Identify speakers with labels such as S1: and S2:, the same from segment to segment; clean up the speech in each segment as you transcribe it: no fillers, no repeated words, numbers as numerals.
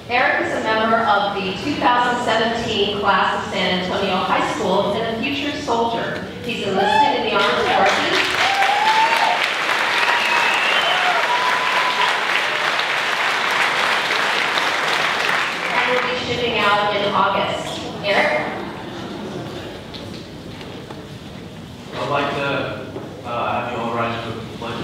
S1: Eric is a member of the 2017 class of San Antonio High School and a future soldier. He's enlisted in the armed forces. And will be shipping out in August. Eric?
S2: I'd like to have you all rise for the pledge.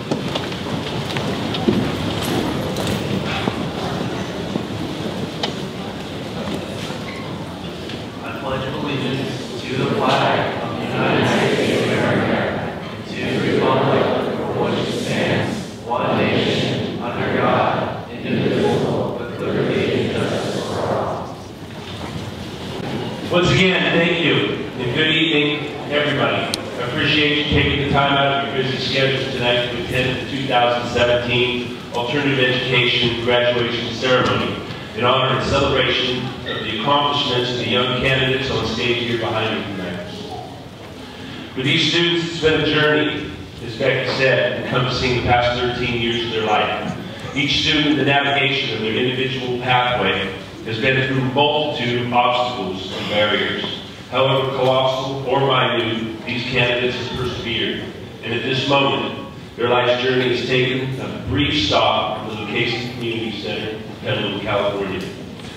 S2: I pledge allegiance to the flag of the United States of America, and to the republic for which it stands, one nation, under God, indivisible, with liberty and justice for all.
S3: Once again, thank you, and good evening, everybody. I appreciate you taking the time out of your busy schedules tonight to attend the 2017 Alternative Education Graduation Ceremony in honor and celebration of the accomplishments of the young candidates on stage here behind me tonight. For these students, it's been a journey, as Becky said, encompassing the past 13 years of their life. Each student in the navigation of their individual pathway has been through a multitude of obstacles and barriers. However colossal or minute, these candidates have persevered, and at this moment, their life's journey has taken a brief stop at the Lucchese Community Center in Petaluma, California,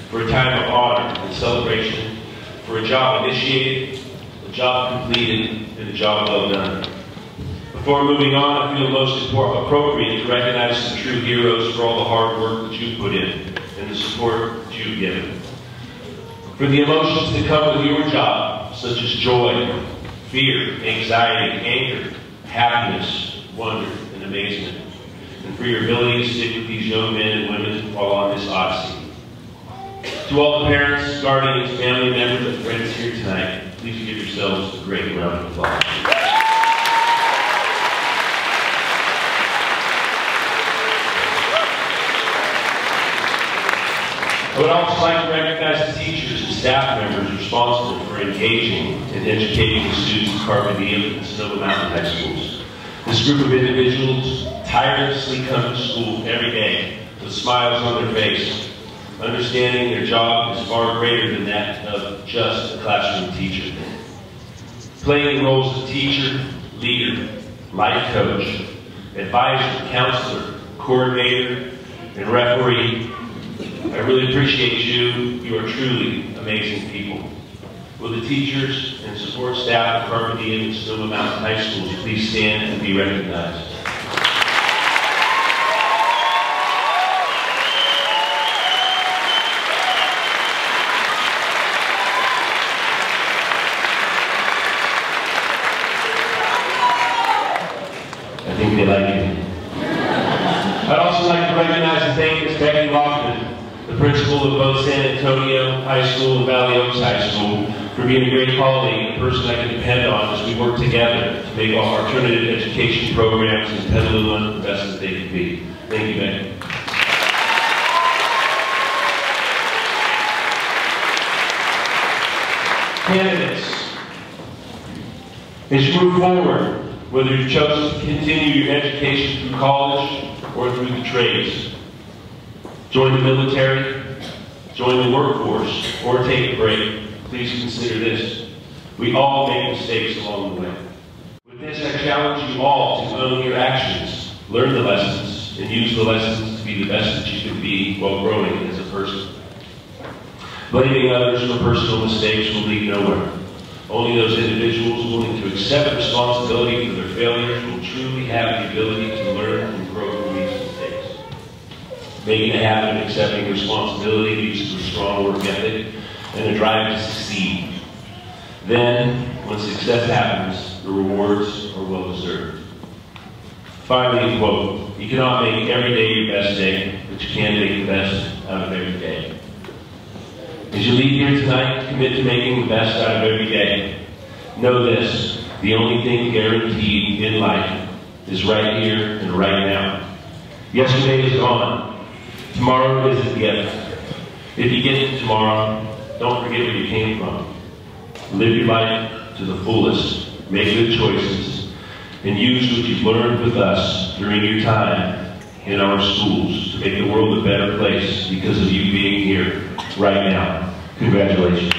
S3: for a time of honor and celebration, for a job initiated, a job completed, and a job well done. Before moving on, I feel most appropriate to recognize some true heroes for all the hard work that you put in and the support that you've given. For the emotions that come with your job, such as joy, fear, anxiety, anger, happiness, wonder, and amazement. And for your ability to stick with these young men and women while on this odyssey. To all the parents, guardians, family members, and friends here tonight, please give yourselves a great round of applause. I would also like to recognize the teachers and staff members responsible for engaging and educating the students at Carpe Diem and Sonoma Mountain High Schools. This group of individuals tirelessly come to school every day with smiles on their face, understanding their job is far greater than that of just a classroom teacher. Playing the roles of teacher, leader, life coach, advisor, counselor, coordinator, and referee, I really appreciate you. You are truly amazing people. Will the teachers and support staff of Carpe Diem and Sonoma Mountain High Schools please stand and be recognized? I think they like you. I'd also like to recognize and thank Ms. Becky Lockman, the principal of both San Antonio High School and Valley Oaks High School, for being a great colleague and a person I can depend on as we work together to make our alternative education programs in Petaluma the best that they can be. Thank you, Becky. Candidates, as you move forward, whether you've chosen to continue your education through college or through the trades, join the military, join the workforce, or take a break, please consider this. We all make mistakes along the way. With this, I challenge you all to own your actions, learn the lessons, and use the lessons to be the best that you can be while growing as a person. Blaming others for personal mistakes will lead nowhere. Only those individuals willing to accept responsibility for their failures will truly have the ability to learn and grow from these mistakes. Making a habit of accepting responsibility leads to a strong work ethic and a drive to succeed. Then, when success happens, the rewards are well deserved. Finally, quote, you cannot make every day your best day, but you can make the best out of every day. As you leave here tonight, commit to making the best out of every day. Know this, the only thing guaranteed in life is right here and right now. Yesterday is gone. Tomorrow isn't yet. If you get to tomorrow, don't forget where you came from. Live your life to the fullest. Make good choices. And use what you've learned with us during your time in our schools to make the world a better place because of you being here right now. Congratulations.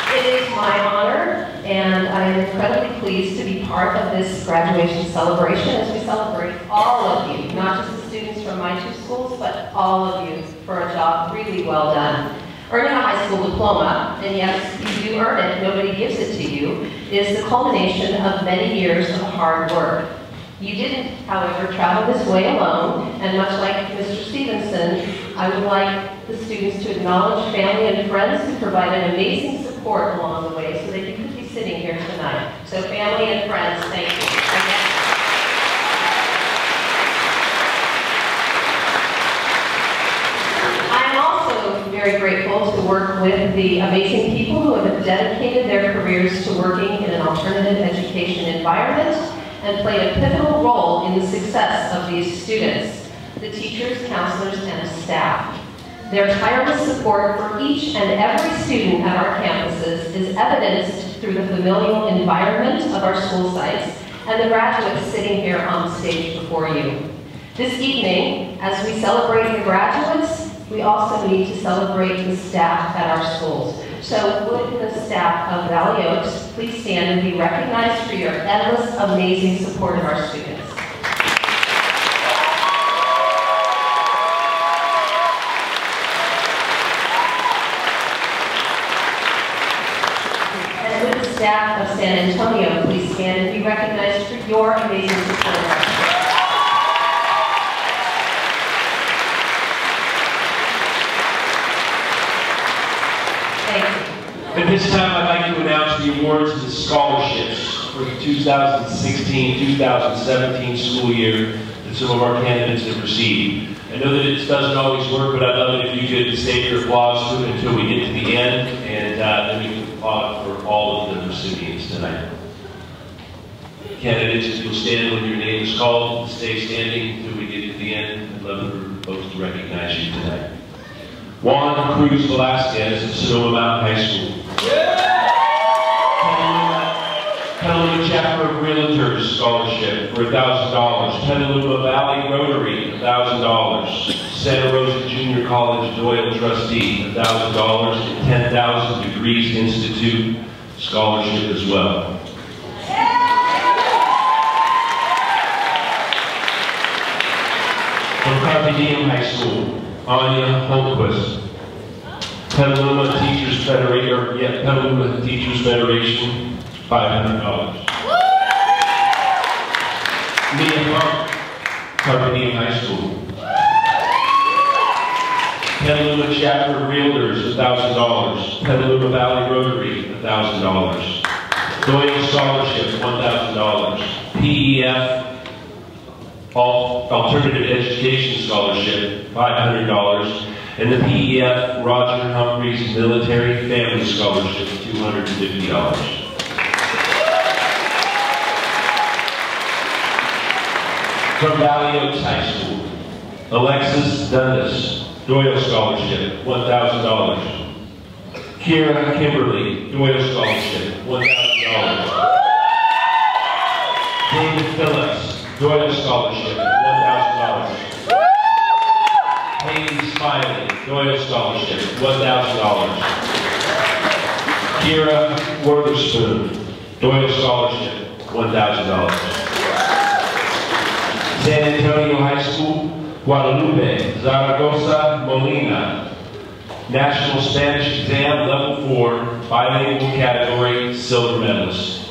S1: It is my honor, and I am incredibly pleased to be part of this graduation celebration as we celebrate all of you, not just the students from my two schools, but all of you for a job really well done. Earning a high school diploma, and yes, you do earn it, nobody gives it to you, is the culmination of many years of hard work. You didn't, however, travel this way alone, and much like Mr. Stevenson, I would like the students to acknowledge family and friends who provided amazing support along the way so that you could be sitting here tonight. So family and friends, thank you. I am also very grateful to work with the amazing people who have dedicated their careers to working in an alternative education environment and played a pivotal role in the success of these students, the teachers, counselors, and staff. Their tireless support for each and every student at our campuses is evidenced through the familial environment of our school sites and the graduates sitting here on stage before you. This evening, as we celebrate the graduates, we also need to celebrate the staff at our schools. So would the staff of Valley Oaks please stand and be recognized for your endless, amazing support of our students. And would the staff of San Antonio please stand and be recognized for your amazing support of our students.
S3: At this time, I'd like to announce the awards and the scholarships for the 2016-2017 school year that some of our candidates have received. I know that it doesn't always work, but I'd love it if you could save your applause to it until we get to the end, and then we can applaud for all of the recipients tonight. Candidates, if you'll stand when your name is called, stay standing until we get to the end. I'd love for folks to recognize you tonight. Juan Cruz Velasquez of Sonoma Mountain High School. Petaluma Chapter of Realtors Scholarship for $1,000. Petaluma Valley Rotary, $1,000. Santa Rosa Junior College Doyle Trustee, $1,000. And 10,000 Degrees Institute Scholarship as well. From Carpe Diem High School, Anya Holmquist. Petaluma Teachers Federation, $500. Mia Funk, Carpe Diem High School. Petaluma Chapter of Realtors, $1,000. Petaluma Valley Rotary, $1,000. Doyle Scholarship, $1,000. PEF Alternative Education Scholarship, $500. And the PEF Roger Humphreys Military Family Scholarship, $250. From Valley Oaks High School, Alexis Dundas, Doyle Scholarship, $1,000. Kira Kimberly, Doyle Scholarship, $1,000. David Phillips, Doyle Scholarship, $1,000. Hayes Smiley, Doyle Scholarship, $1,000. Kira Wortherspoon, Doyle Scholarship, $1,000. San Antonio High School, Guadalupe Zaragoza Molina, National Spanish Exam, Level 4, bilingual category, silver medalist.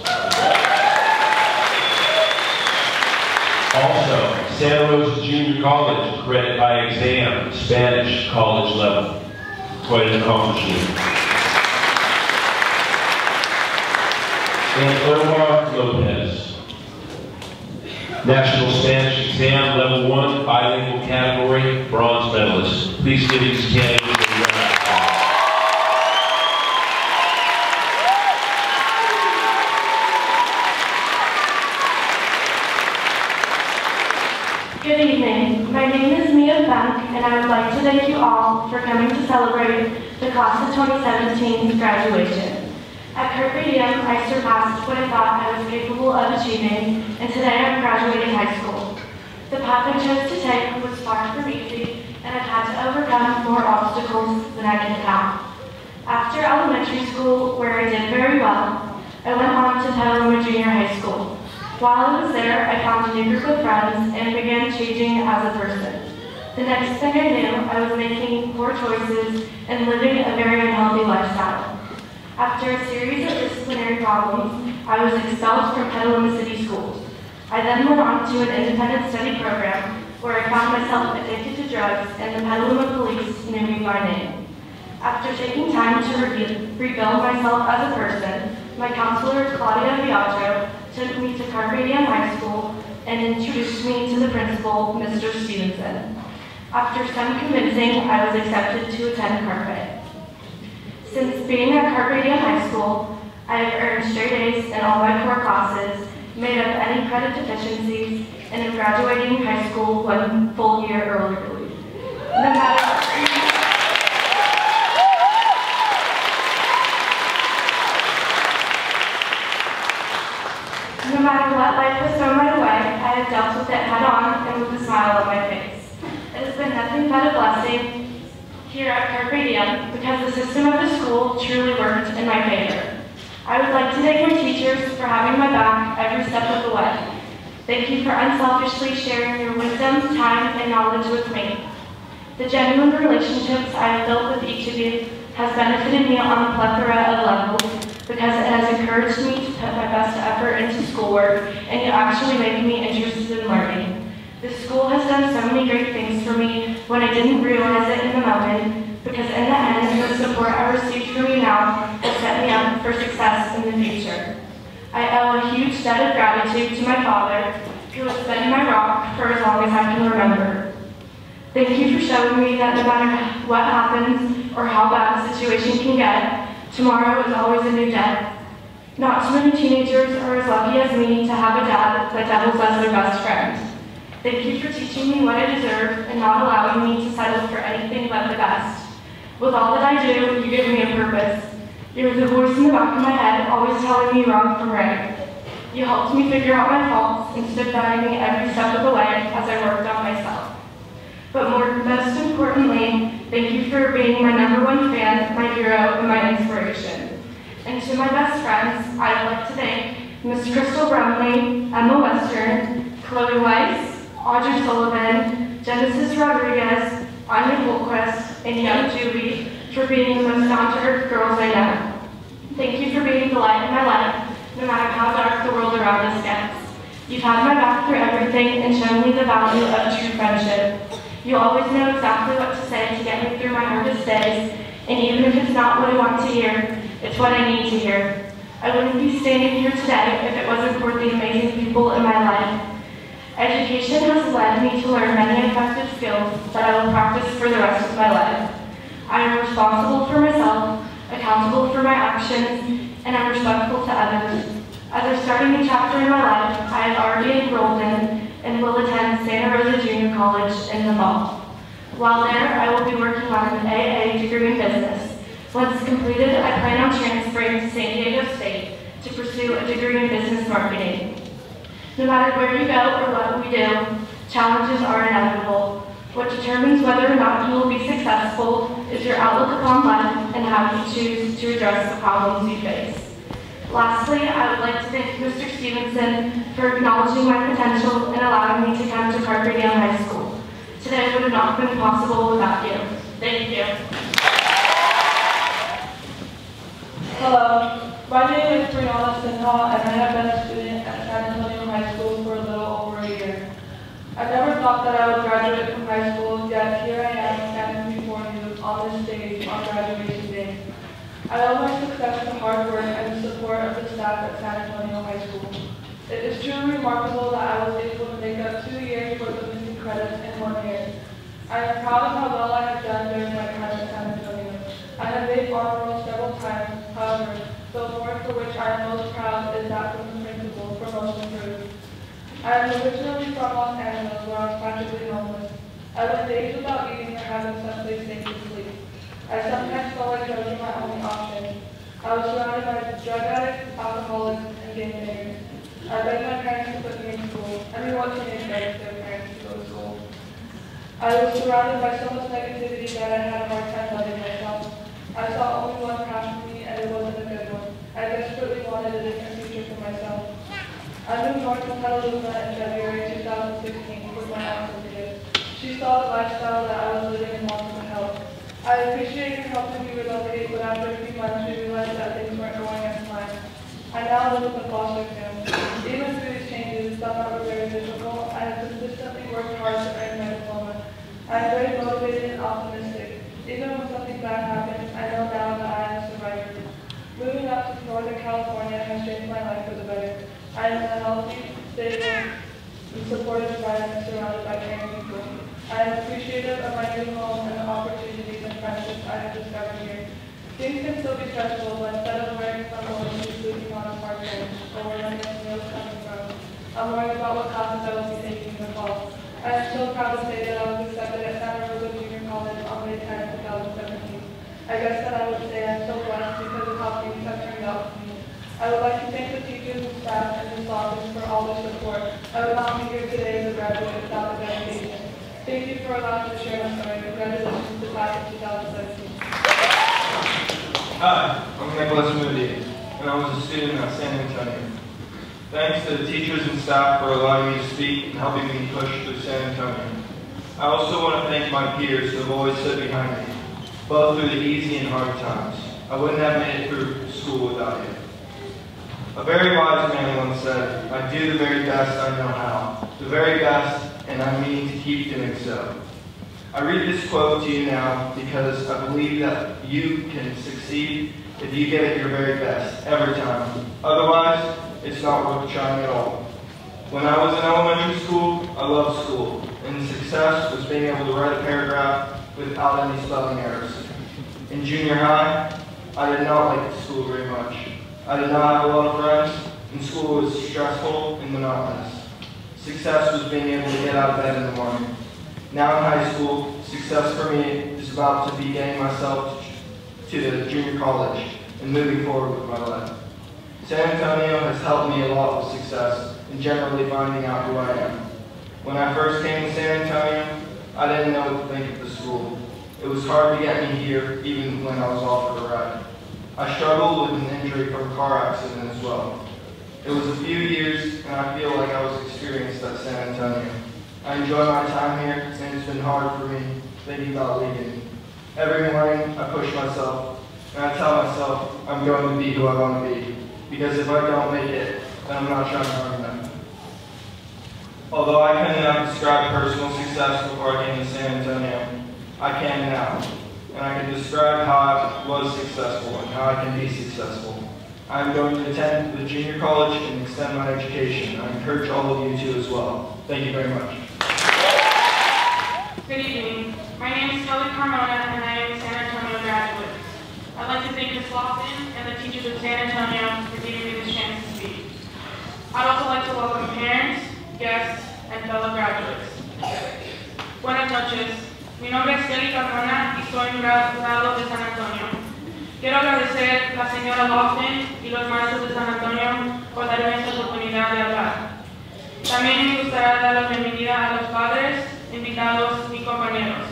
S3: Also, Santa Rosa Junior College, credit by exam, Spanish, college level. Quite an accomplishment. And Omar Lopez, National Spanish Exam, Level 1, bilingual category, bronze medalist. Please give these candidates a round of applause.
S4: Good evening. My name is Mia Funk, and I would like to thank you all for coming to celebrate the class of 2017's graduation. At Carpe Diem, I surpassed what I thought I was capable of achieving, and today I'm graduating high school. The path I chose to take was far from easy, and I've had to overcome more obstacles than I can count. After elementary school, where I did very well, I went on to Petaluma Junior High School. While I was there, I found a new group of friends and began changing as a person. The next thing I knew, I was making poor choices and living a very unhealthy lifestyle. After a series of disciplinary problems, I was expelled from Petaluma City Schools. I then went on to an independent study program where I found myself addicted to drugs and the Petaluma police knew me by name. After taking time to rebuild myself as a person, my counselor, Claudia Viatro, took me to Carpe Diem High School and introduced me to the principal, Mr. Stevenson. After some convincing, I was accepted to attend Carpe. Since being at Carpe Diem High School, I have earned straight A's in all my core classes, made up any credit deficiencies, and am graduating high school 1 full year early. No matter what life has thrown my way, I have dealt with it head on and with a smile on my face. It has been nothing but a blessing here at Carpe Diem because the system of the school truly worked in my favor. I would like to thank my teachers for having my back every step of the way. Thank you for unselfishly sharing your wisdom, time, and knowledge with me. The genuine relationships I have built with each of you has benefited me on a plethora of levels because it has encouraged me to put my best effort into schoolwork and you actually make me interested in learning. The school has done so many great things for me when I didn't realize it in the moment because in the end, the support I received from you now has set me up for success in the future. I owe a huge debt of gratitude to my father, who has been my rock for as long as I can remember. Thank you for showing me that no matter what happens or how bad the situation can get, tomorrow is always a new day. Not too many teenagers are as lucky as me to have a dad that doubles as their best friend. Thank you for teaching me what I deserve and not allowing me to settle for anything but the best. With all that I do, you give me a purpose. You're the voice in the back of my head, always telling me wrong from right. You helped me figure out my faults and stood by me every step of the way as I worked on myself. But most importantly, thank you for being my #1 fan, my hero, and my inspiration. And to my best friends, I'd like to thank Miss Crystal Brumley, Emma Western, Chloe Weiss, Audrey Sullivan, Genesis Rodriguez, Anya Holquist, and young Julie for being the most down-to-earth girls I know. Thank you for being the light in my life, no matter how dark the world around us gets. You've had my back through everything and shown me the value of true friendship. You always know exactly what to say to get me through my hardest days, and even if it's not what I want to hear, it's what I need to hear. I wouldn't be standing here today if it wasn't for the amazing people in my life. Education has led me to learn many effective skills that I will practice for the rest of my life. I am responsible for myself, accountable for my actions, and I'm respectful to others. As I start a new chapter in my life, I have already enrolled in and will attend Santa Rosa Junior College in the fall. While there, I will be working on an AA degree in business. Once completed, I plan on transferring to San Diego State to pursue a degree in business marketing. No matter where you go or what we do, challenges are inevitable. What determines whether or not you will be successful is your outlook upon life and how you choose to address the problems you face. Lastly, I would like to thank Mr. Stevenson for acknowledging my potential and allowing me to come to Carpe Diem High School. Today would have not been possible without you. Thank you.
S5: Hello, my name is Brianna Sinha, and I have been a student at San Antonio High School for a little over a year. I never thought that I would graduate from high school, yet here I am standing before you on this stage on graduation day. I owe my success to hard work and the support of the staff at San Antonio High School. It is truly remarkable that I was able to make up 2 years worth of missing credits in 1 year. I am proud of how well I have done during my time at San Antonio. I have made honor roll several times, however, the award for which I am most proud is that from the principal for most improved. I am originally from Los Angeles, where I was practically homeless. I went days without eating or having someplace safe to sleep. I sometimes felt like those were my only options. I was surrounded by drug addicts, alcoholics, and gangbangers. I begged my parents to put me in school. Everyone teenage begs their parents to go to school. I was surrounded by so much negativity that I had a hard time loving myself. I saw only one path for me, and it wasn't a good one. I desperately wanted a different future for myself. I moved north to Petaluma in February 2016 with my aunt Cynthia. She saw the lifestyle that I was living and wanted to help. I appreciated her helping me relocate, but after a few months we realized that things weren't going as planned. I now live with a foster family. Even through these changes, some that were very difficult, I have consistently worked hard to earn my diploma. I am very motivated and optimistic. Even when something bad happens, I know now that I am a survivor. Moving up to Northern California has changed my life for the better. I am in a healthy, stable, and supportive environment surrounded by caring people. I am appreciative of my new home and the opportunities and friendships I have discovered here. Things can still be stressful, but instead of worrying about what she's sleeping on a park bench or where my next meal is coming from, I'm worried about what classes I will be taking in the fall. I am so proud to say that I was accepted at Santa Rosa Junior College on May 10, 2017. I guess that I would say I'm so blessed because of how things have turned out for me. I would like to thank the teachers and staff and this office for all their support. I would not be here today as a graduate without the dedication. Thank you for allowing me to share my story. Congratulations to the class of 2017.
S6: Hi, I'm Nicholas Moody, and I was a student at San Antonio. Thanks to the teachers and staff for allowing me to speak and helping me push through San Antonio. I also want to thank my peers who have always stood behind me, both through the easy and hard times. I wouldn't have made it through school without you. A very wise man once said, "I do the very best I know how, the very best, and I mean to keep doing so." I read this quote to you now because I believe that you can succeed if you give it your very best, every time. Otherwise, it's not worth trying at all. When I was in elementary school, I loved school, and success was being able to write a paragraph without any spelling errors. In junior high, I did not like school very much. I did not have a lot of friends, and school was stressful and monotonous. Success was being able to get out of bed in the morning. Now in high school, success for me is about to be getting myself to the junior college and moving forward with my life. San Antonio has helped me a lot with success and generally finding out who I am. When I first came to San Antonio, I didn't know what to think of the school. It was hard to get me here even when I was offered a ride. I struggled with an injury from a car accident as well. It was a few years and I feel like I was experienced at San Antonio. I enjoy my time here and it's been hard for me thinking about leaving. Every morning I push myself and I tell myself I'm going to be who I want to be. Because if I don't make it, then I'm not trying hard enough. Although I cannot describe personal success before I came to San Antonio, I can now. And I can describe how I was successful and how I can be successful. I am going to attend the junior college and extend my education. I encourage all of you to as well. Thank you very much.
S7: Good evening. My name is Kelly Carmona and I am a San Antonio graduate. I'd like to thank Ms. Lawson and the teachers of San Antonio for giving me this chance to speak. I'd also like to welcome parents, guests, and fellow graduates. Buenas noches. Mi nombre es Kelly Carmona y soy un graduado de San Antonio. Quiero agradecer a la señora Lawson y los maestros de San Antonio por darme esta oportunidad de hablar. También me gustaría dar la bienvenida a los padres, invitados, y compañeros.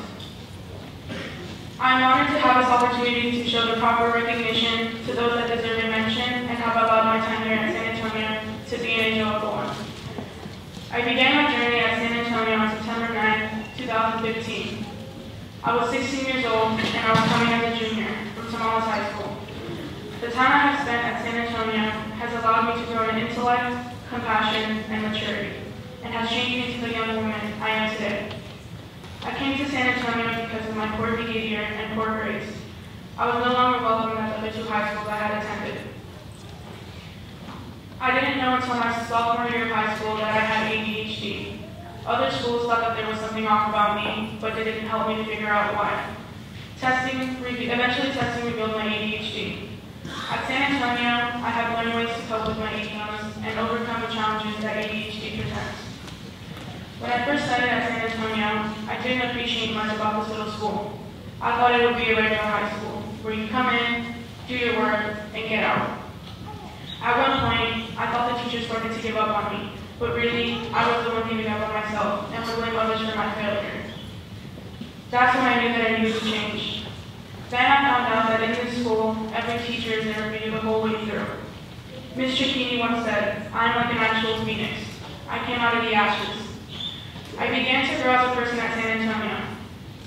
S7: I am honored to have this opportunity to show the proper recognition to those that deserve a mention and have allowed my time here at San Antonio to be an enjoyable one. I began my journey at San Antonio on September 9, 2015. I was 16 years old and I was coming as a junior from Tamales High School. The time I have spent at San Antonio has allowed me to grow in intellect, compassion, and maturity, and has changed me into the young woman I am today. I came to San Antonio because of my poor behavior and poor grades. I was no longer welcome at the other 2 high schools I had attended. I didn't know until my sophomore year of high school that I had ADHD. Other schools thought that there was something off about me, but they didn't help me to figure out why. Eventually testing revealed my ADHD. At San Antonio, I have learned ways to cope with my ADHD and overcome the challenges that ADHD presents. When I first studied at San Antonio, I didn't appreciate much about this little school. I thought it would be a regular high school, where you come in, do your work, and get out. At one point, I thought the teachers wanted to give up on me, but really, I was the one giving up on myself and would blame others for my failure. That's when I knew that I needed to change. Then I found out that in this school, every teacher is interviewed the whole way through. Ms. Cicchini once said, "I am like an actual phoenix. I came out of the ashes." I began to grow as a person at San Antonio.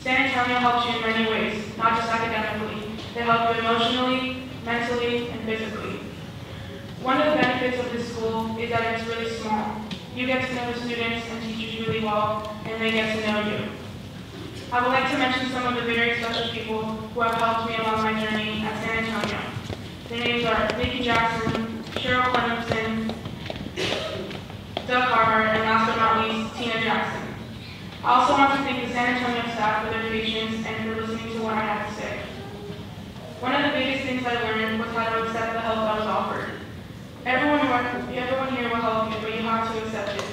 S7: San Antonio helps you in many ways, not just academically. They help you emotionally, mentally, and physically. One of the benefits of this school is that it's really small. You get to know the students and teachers really well, and they get to know you. I would like to mention some of the very special people who have helped me along my journey at San Antonio. Their names are Nikki Jackson, Cheryl Clemson, Doug Carver, and last but not least, Tina Jackson. I also want to thank the San Antonio staff for their patience and for listening to what I had to say. One of the biggest things I learned was how to accept the help that was offered. Everyone here will help you, but you have to accept it.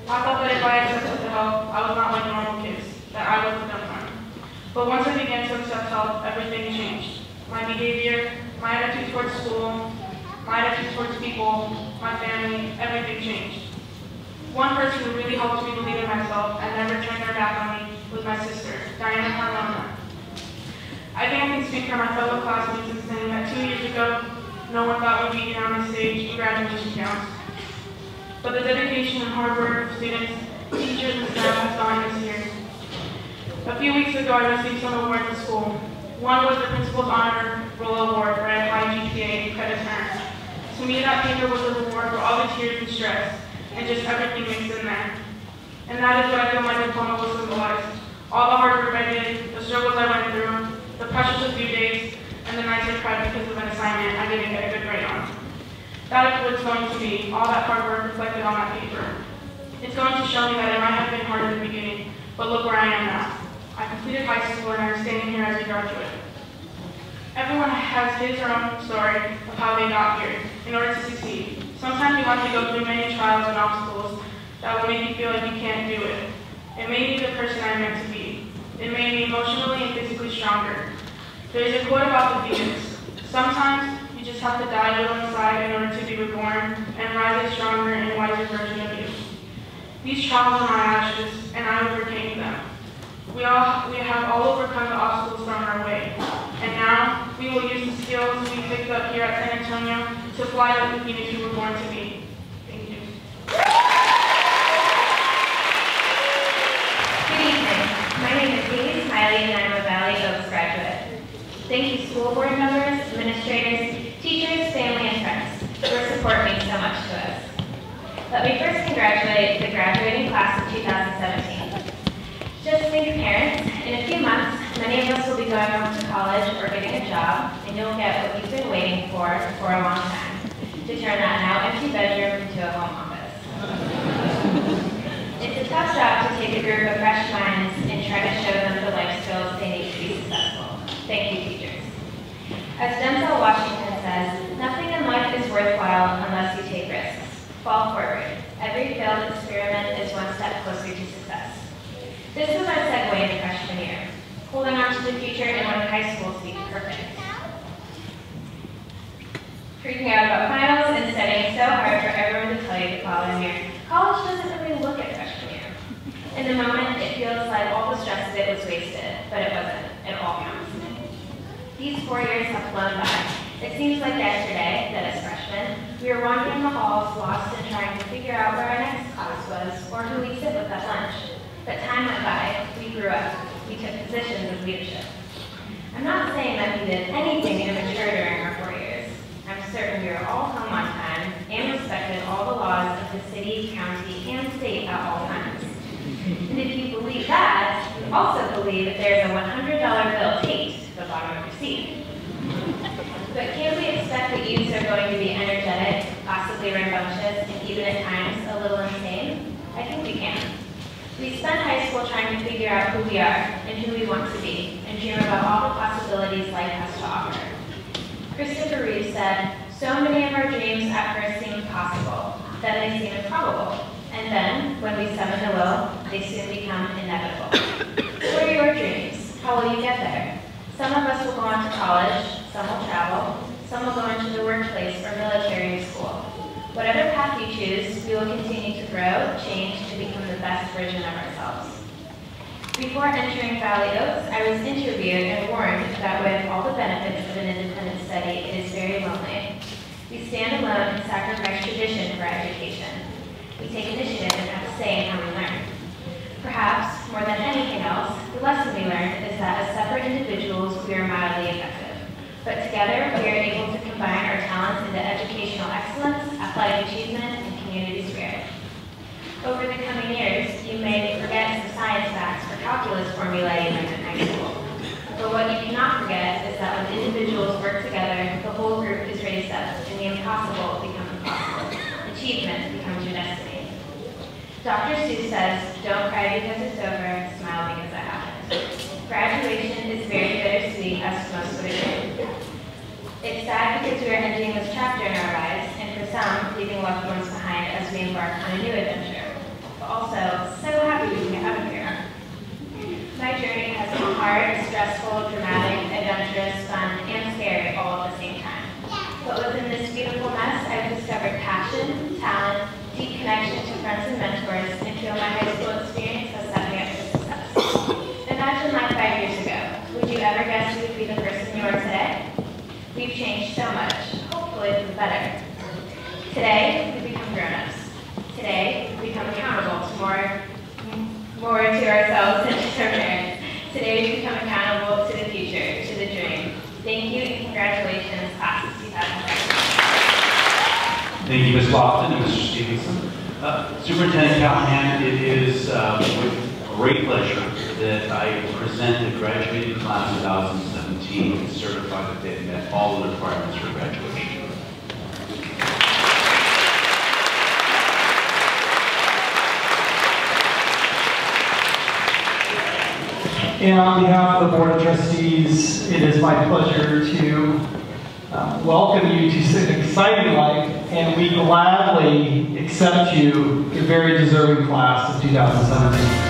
S7: I thought that if I accepted the help, I was not like normal kids, that I was the dumb one. But once I began to accept help, everything changed. My behavior, my attitude towards school, my attitude towards people, my family, everything changed. One person who really helped me believe in myself and never turned her back on me was my sister, Diana Carmona. I think I can speak for my fellow classmates in saying that 2 years ago, no one thought we'd be here on this stage in graduation gowns. But the dedication and hard work of students, teachers, and staff has gone this year. A few weeks ago, I received some awards at school. One was the Principal's Honor Roll Award for a high GPA credit term. To me, that paper was a reward for all the tears and stress, and just everything mixed in there. And that is what I feel my diploma will symbolize. All the hard work I did, the struggles I went through, the pressures of due days, and the nights I cried because of an assignment I didn't get a good grade on. That is what it's going to be, all that hard work reflected on that paper. It's going to show me that it might have been hard in the beginning, but look where I am now. I completed high school and I'm standing here as a graduate. Everyone has his or her own story of how they got here in order to succeed. Sometimes you have to go through many trials and obstacles that will make you feel like you can't do it. It made me the person I'm meant to be. It made me emotionally and physically stronger. There's a quote about the Phoenix. Sometimes you just have to die a little inside in order to be reborn and rise a stronger and wiser version of you. These trials are my ashes, and I overcame them. We have all overcome the obstacles thrown our way. And now, we will use the skills we picked up here at San Antonio to fly like the Phoenix we were born to be. Thank you.
S8: Good evening. My name is Dee Smiley, and I'm a Valley Oaks graduate. Thank you, school board members, administrators, teachers, family, and friends for supporting so much to us. Let me first congratulate the graduating class of 2017. Just think, parents, in a few months, many of us will be going off to college or getting a job, and you'll get what you've been waiting for a long time, to turn that now empty bedroom into a home office. It's a tough job to take a group of fresh minds and try to show them the life skills they need to be successful. Thank you, teachers. As Denzel Washington says, nothing in life is worthwhile unless you take risks. Fall forward. Every failed experiment is one step closer to success. This was our segue into freshman year, holding on to the future and what high school seemed perfect. Freaking out about finals and studying so hard for everyone to tell you the following year, college doesn't really look at freshman year. In the moment, it feels feels like all the stress of it was wasted, but it wasn't. It all counts. These 4 years have flown by. It seems like yesterday that as freshmen, we were wandering the halls, lost and trying to figure out where our next class was or who we'd sit with at lunch. But time went by, we grew up, we took positions of leadership. I'm not saying that we did anything immature during our 4 years. I'm certain we were all home on time and respected all the laws of the city, county, and state at all times. And if you believe that, you also believe that there's a $100 bill taped to the bottom of your seat. But can we expect that youths are going to be energetic, possibly rambunctious, and even at times a little insane? I think we can. We spent high school trying to figure out who we are and who we want to be, and dream about all the possibilities life has to offer. Christopher Reeve said, "So many of our dreams at first seem possible, then they seem improbable, and then, when we summon the will, they soon become inevitable." What are your dreams? How will you get there? Some of us will go on to college, some will travel, some will go into the workplace or military school. Whatever path you choose, we will continue to grow, change, to become the best version of ourselves. Before entering Valley Oaks, I was interviewed and warned that with all the benefits of an independent study, it is very lonely. We stand alone and sacrifice tradition for education. We take initiative and have a say in how we learn. Perhaps, more than anything else, the lesson we learned is that as separate individuals, we are mildly effective. But together, we are able to combine our talents into educational excellence, athletic achievement, and community spirit. Over the coming years, you may forget some science facts or calculus formulae you learned in high school. But what you cannot forget is that when individuals work together, the whole group is raised up, and the impossible becomes impossible. Achievement becomes your destiny. Dr. Seuss says, "Don't cry because it's over, smile because it happened." Graduation is very bittersweet, as most would agree. It's sad because we are ending this chapter in our lives, and for some, leaving loved ones behind as we embark on a new adventure. But also, so happy to get out of here. My journey has been hard, stressful, dramatic, adventurous, fun, and scary all at the same time. But within this beautiful mess, I've discovered passion, talent, deep connection to friends and mentors, and feel my high school experience has set me up for success. Imagine like 5 years ago. Would you ever guess you would be the person you are today? We've changed so much, hopefully for the better. Today, we become grown-ups. Today, we become accountable to more to ourselves than just our parents. Today, we become accountable to the future, to the dream. Thank you and congratulations, class of 2017.
S9: Thank you, Ms. Lofton and Mr. Stevenson. Superintendent Callahan, it is with great pleasure that I present the graduating class of 2017 and certify that they've met all the requirements for graduation.
S10: And on behalf of the Board of Trustees, it is my pleasure to welcome you to an exciting life, and we gladly accept you, a very deserving class of 2017.